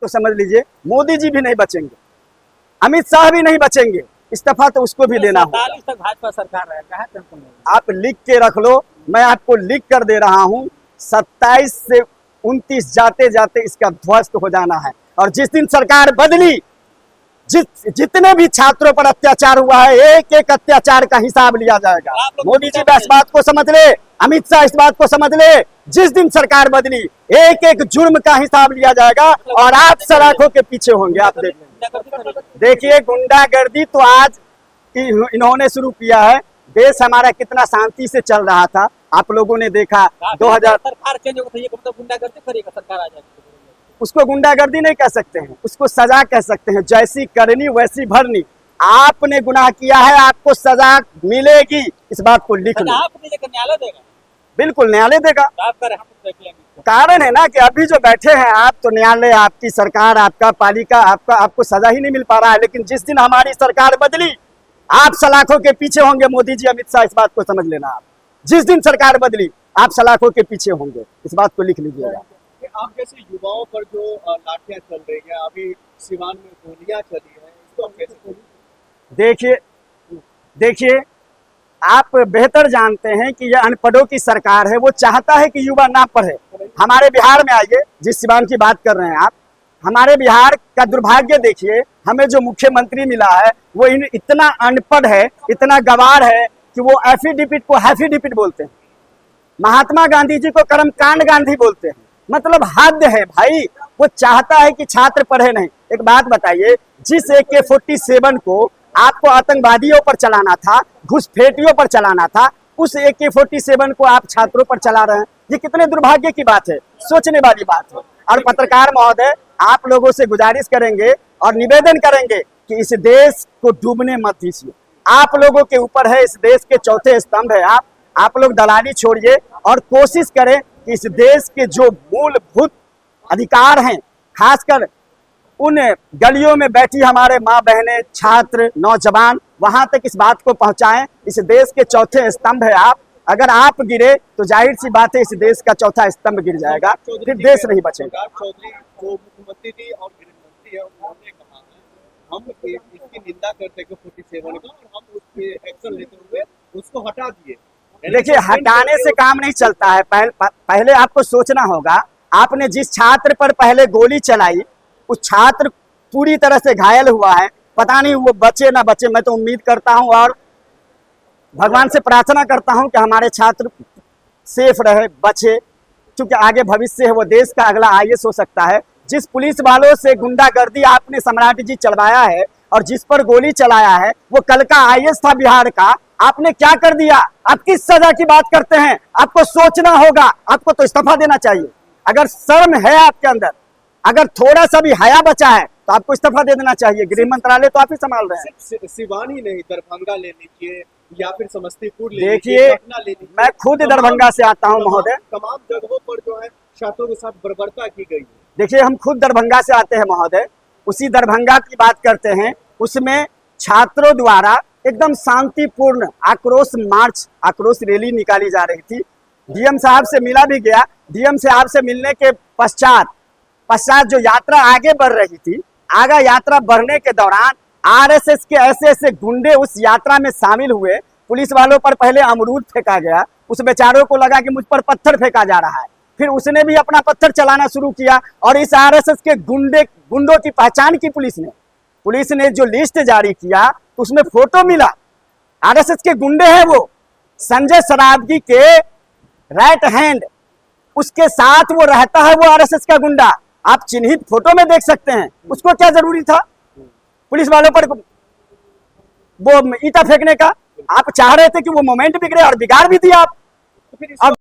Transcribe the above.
तो समझ लीजिए मोदी जी भी नहीं बचेंगे, अमित शाह भी नहीं बचेंगे, इस्तीफा तो उसको भी देना होगा। 47 तक भाजपा सरकार रहेगा है। आप लिख के रख लो, मैं आपको लिख कर दे रहा हूं, 27 से 29 जाते जाते इसका ध्वस्त हो जाना है। और जिस दिन सरकार बदली, जितने भी छात्रों पर अत्याचार हुआ है, एक एक अत्याचार का हिसाब लिया जाएगा। मोदी जी इस बात को समझ ले, अमित शाह इस बात को समझ ले, जिस दिन सरकार बदली एक एक जुर्म का हिसाब लिया जाएगा और आप सलाखों के पीछे होंगे। आप देखिए गुंडागर्दी तो आज इन्होंने शुरू किया है। देश हमारा कितना शांति से चल रहा था, आप लोगों ने देखा। 2000 सरकार चेंज हो गई, गुंडागर्दी करेगा सरकार आ जाएगी। उसको गुंडागर्दी नहीं कह सकते हैं, उसको सजा कह सकते हैं। जैसी करनी वैसी भरनी। आपने गुनाह किया है, आपको सजा मिलेगी, इस बात को लिख लो। न्यायालय देगा, बिल्कुल न्यायालय देगा। कारण है ना कि अभी जो बैठे हैं आप, तो न्यायालय, आपकी सरकार, आपका पालिका, आपको सजा ही नहीं मिल पा रहा है। लेकिन जिस दिन हमारी सरकार बदली, आप सलाखों के पीछे होंगे। मोदी जी, अमित शाह, इस बात को समझ लेना। आप जिस दिन सरकार बदली, आप सलाखों के पीछे होंगे, इस बात को लिख लीजिएगा। आप जैसे युवाओं पर जो लाठियां चल रही है, अभी सिवान में गोलियां चली है, इसको आप कैसे देखिए आप बेहतर जानते हैं कि यह अनपढ़ों की सरकार है। वो चाहता है कि युवा ना पढ़े। हमारे बिहार में आइए, जिस सिवान की बात कर रहे हैं आप, हमारे बिहार का दुर्भाग्य देखिए। हमें जो मुख्यमंत्री मिला है वो इतना अनपढ़ है, इतना गवार है कि वो एफिडेविट को हैफिडेविट बोलते हैं। महात्मा गांधी जी को कर्मकांड गांधी बोलते हैं। मतलब हद है भाई। वो चाहता है कि छात्र पढ़े नहीं। एक बात बताइए, जिस AK-47 को आपको आतंकवादियों पर चलाना था, घुसपैठियों पर चलाना था, उस AK-47 को आप छात्रों पर चला रहे हैं। ये कितने दुर्भाग्य की बात है, सोचने वाली बात है। और पत्रकार महोदय, आप लोगों से गुजारिश करेंगे और निवेदन करेंगे कि इस देश को डूबने मत दीजिए। आप लोगों के ऊपर है, इस देश के चौथे स्तंभ है आप लोग दलाली छोड़िए और कोशिश करें कि इस देश के जो मूलभूत अधिकार हैं, खासकर उन गलियों में बैठी हमारे माँ बहनें, छात्र, नौजवान, वहां तक इस बात को पहुंचाएं। इस देश के चौथे स्तंभ है आप। अगर आप गिरे तो जाहिर सी बात है इस देश का चौथा स्तंभ गिर जाएगा, फिर देश नहीं बचेगा। चौधरी जो मुख्यमंत्री थी और गृह मंत्री है, उन्होंने कहा है हम इसकी निंदा करते हैं 47 का, और हम उस पे एक्शन लेते हुए उसको हटा दिए। देखिए, हटाने से काम नहीं चलता है। पहले आपको सोचना होगा। आपने जिस छात्र पर पहले गोली चलाई, उस छात्र पूरी तरह से घायल हुआ है। पता नहीं वो बचे ना बचे। मैं तो उम्मीद करता हूं और भगवान से प्रार्थना करता हूं कि हमारे छात्र सेफ रहे, बचे, क्योंकि आगे भविष्य है, वो देश का अगला IAS हो सकता है। जिस पुलिस वालों से गुंडागर्दी आपने सम्राट जी चलवाया है और जिस पर गोली चलाया है, वो कल का IAS था बिहार का। आपने क्या कर दिया? आप किस सजा की बात करते हैं? आपको सोचना होगा। आपको तो इस्तीफा देना चाहिए। अगर शर्म है आपके अंदर, अगर थोड़ा सा भी हया बचा है, तो आपको इस्तीफा दे देना चाहिए। गृह मंत्रालय तो आप ही संभाल रहे हैं। सिवान ही नहीं, दरभंगा ले लीजिए या फिर समस्तीपुर ले देखिए, मैं खुद दरभंगा से आता हूं महोदय। तमाम जगहों पर जो है छात्रों के साथ बर्बरता की गई है। देखिए, हम खुद दरभंगा से आते हैं महोदय। उसी दरभंगा की बात करते हैं, उसमें छात्रों द्वारा एकदम शांतिपूर्ण आक्रोश मार्च, आक्रोश रैली निकाली जा रही थी। DM साहब से मिला भी गया। DM साहब से मिलने के पश्चात जो यात्रा आगे बढ़ रही थी, आगे यात्रा बढ़ने के दौरान RSS के ऐसे गुंडे उस यात्रा में शामिल हुए। पुलिस वालों पर पहले अमरूद फेंका गया। उस बेचारों को लगा कि मुझ पर पत्थर फेंका जा रहा है। फिर उसने भी अपना पत्थर चलाना शुरू किया और इस RSS के गुंडों की पहचान की पुलिस ने जो लिस्ट जारी किया, उसमें फोटो मिला। RSS के गुंडे हैं वो। संजय सरावगी के राइट हैंड, उसके साथ वो रहता है, वो RSS का गुंडा। आप चिन्हित फोटो में देख सकते हैं। उसको क्या जरूरी था पुलिस वालों पर वो ईटा फेंकने का? आप चाह रहे थे कि वो मोमेंट बिगड़े और बिगाड़ भी दिया आप। अब